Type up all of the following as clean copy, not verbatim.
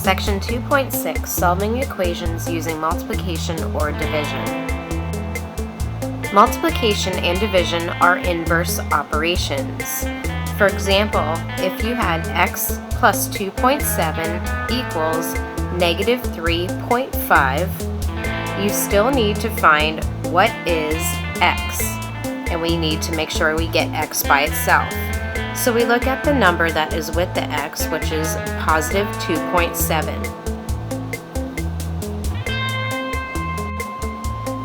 Section 2.6, Solving Equations Using Multiplication or Division. Multiplication and division are inverse operations. For example, if you had x plus 2.7 equals negative 3.5, you still need to find what is x, and we need to make sure we get x by itself. So we look at the number that is with the x, which is positive 2.7.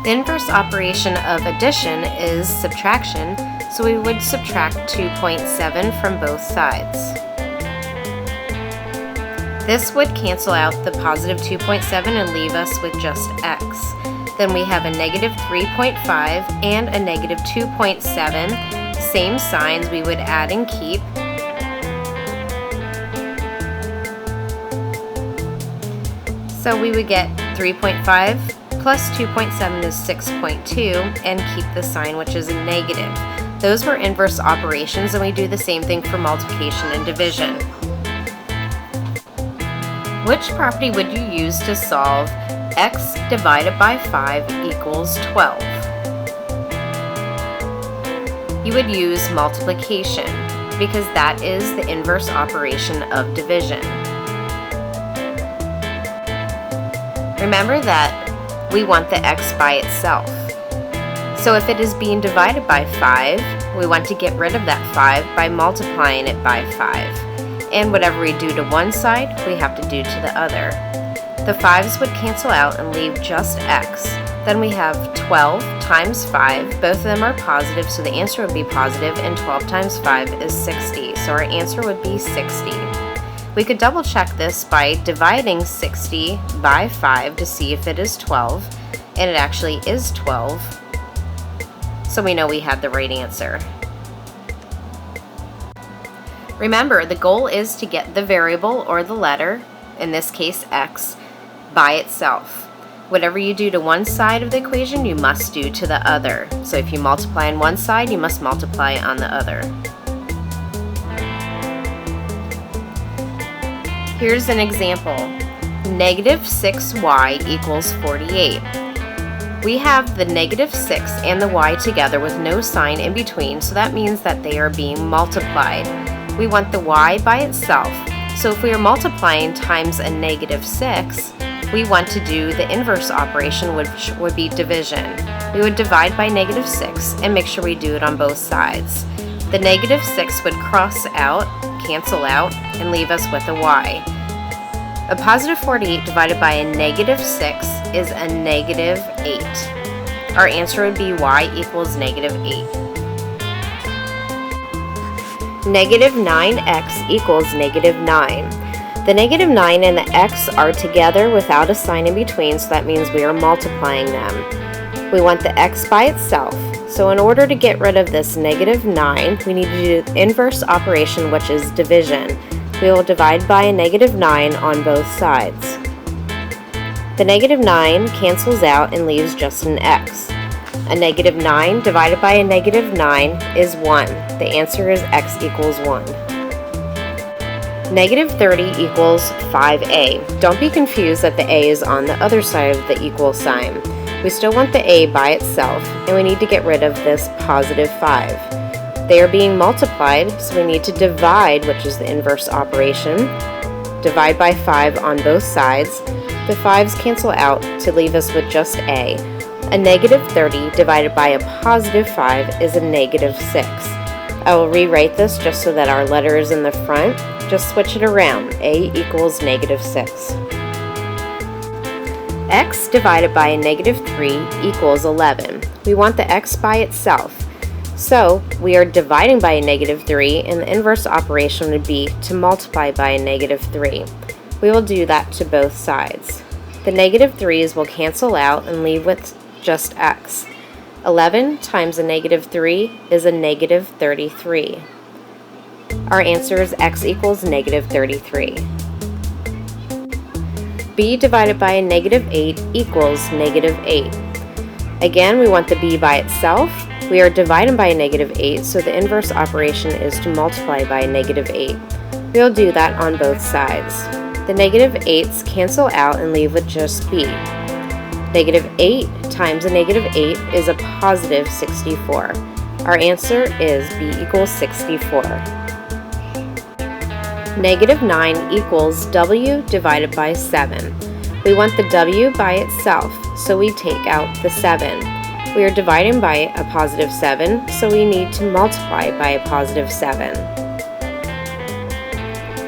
The inverse operation of addition is subtraction, so we would subtract 2.7 from both sides. This would cancel out the positive 2.7 and leave us with just x. Then we have a negative 3.5 and a negative 2.7. Same signs we would add and keep. So we would get 3.5 plus 2.7 is 6.2 and keep the sign, which is a negative. Those were inverse operations, and we do the same thing for multiplication and division. Which property would you use to solve x divided by 5 equals 12? You would use multiplication, because that is the inverse operation of division. Remember that we want the x by itself. So if it is being divided by 5, we want to get rid of that 5 by multiplying it by 5. And whatever we do to one side, we have to do to the other. The 5's would cancel out and leave just x. Then we have 12 times 5. Both of them are positive, so the answer would be positive, and 12 times 5 is 60. So our answer would be 60. We could double check this by dividing 60 by 5 to see if it is 12, and it actually is 12. So we know we had the right answer. Remember, the goal is to get the variable or the letter, in this case x, by itself. Whatever you do to one side of the equation, you must do to the other. So if you multiply on one side, you must multiply on the other. Here's an example. Negative 6y equals 48. We have the negative 6 and the y together with no sign in between, so that means that they are being multiplied. We want the y by itself. So if we are multiplying times a negative 6, we want to do the inverse operation, which would be division. We would divide by negative 6 and make sure we do it on both sides. The negative 6 would cross out, cancel out, and leave us with a y. A positive 48 divided by a negative 6 is a negative 8. Our answer would be y equals negative 8. Negative 9x equals negative 9. The negative 9 and the x are together without a sign in between, so that means we are multiplying them. We want the x by itself. So in order to get rid of this negative 9, we need to do the inverse operation, which is division. We will divide by a negative 9 on both sides. The negative 9 cancels out and leaves just an x. A negative 9 divided by a negative 9 is 1. The answer is x equals 1. Negative 30 equals 5a. Don't be confused that the a is on the other side of the equal sign. We still want the a by itself, and we need to get rid of this positive 5. They are being multiplied, so we need to divide, which is the inverse operation. Divide by 5 on both sides. The 5's cancel out to leave us with just a. A negative 30 divided by a positive 5 is a negative 6. I will rewrite this just so that our letter is in the front. Just switch it around. A equals negative 6. X divided by a negative 3 equals 11. We want the x by itself. So we are dividing by a negative 3, and the inverse operation would be to multiply by a negative 3. We will do that to both sides. The negative 3's will cancel out and leave with just x. 11 times a negative 3 is a negative 33. Our answer is x equals negative 33. B divided by a negative 8 equals negative 8. Again, we want the b by itself. We are dividing by a negative 8, so the inverse operation is to multiply by a negative 8. We'll do that on both sides. The negative 8's cancel out and leave with just b. Negative 8 times a negative 8 is a positive 64. Our answer is b equals 64. Negative 9 equals w divided by 7. We want the w by itself, so we take out the 7. We are dividing by a positive 7, so we need to multiply by a positive 7.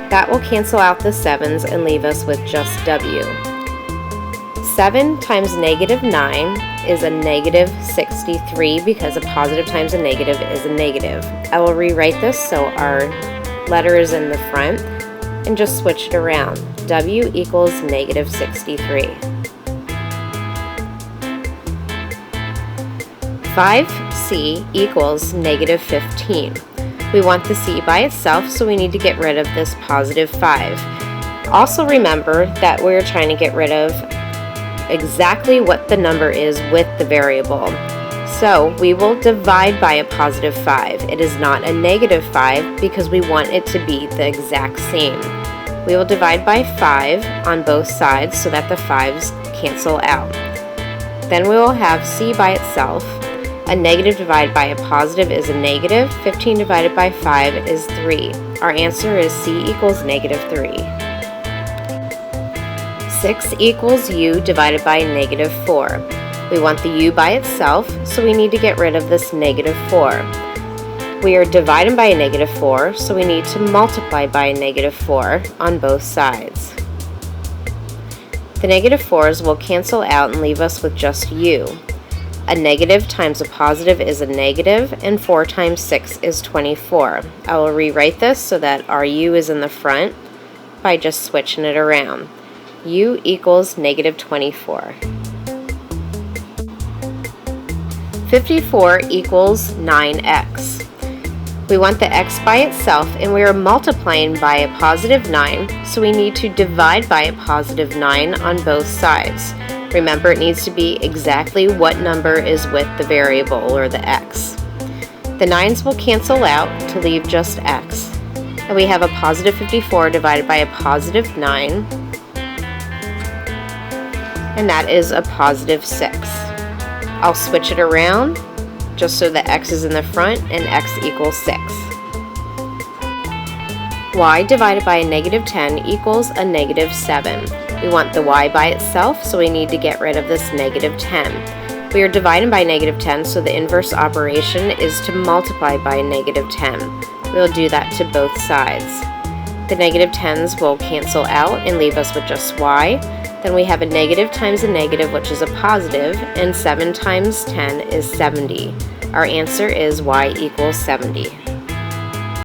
That will cancel out the 7's and leave us with just w. 7 times negative 9 is a negative 63 because a positive times a negative is a negative. I will rewrite this so our letter is in the front and just switch it around. W equals negative 63. 5c equals negative 15. We want the c by itself, so we need to get rid of this positive 5. Also remember that we're trying to get rid of exactly what the number is with the variable. So we will divide by a positive 5. It is not a negative 5 because we want it to be the exact same. We will divide by 5 on both sides so that the 5's cancel out. Then we will have c by itself. A negative divided by a positive is a negative. 15 divided by 5 is 3. Our answer is c equals negative 3. 6 equals u divided by negative 4. We want the u by itself, so we need to get rid of this negative 4. We are dividing by a negative 4, so we need to multiply by a negative 4 on both sides. The negative 4's will cancel out and leave us with just u. A negative times a positive is a negative, and 4 times 6 is 24. I will rewrite this so that our u is in the front by just switching it around. U equals negative 24. 54 equals 9x. We want the x by itself, and we are multiplying by a positive 9, so we need to divide by a positive 9 on both sides. Remember, it needs to be exactly what number is with the variable, or the x. The 9's will cancel out to leave just x. And we have a positive 54 divided by a positive 9, and that is a positive 6. I'll switch it around just so the x is in the front and x equals 6. Y divided by a negative 10 equals a negative 7. We want the y by itself, so we need to get rid of this negative 10. We are dividing by negative 10, so the inverse operation is to multiply by a negative 10. We'll do that to both sides. The negative 10's will cancel out and leave us with just y. Then we have a negative times a negative, which is a positive, and 7 times 10 is 70. Our answer is y equals 70.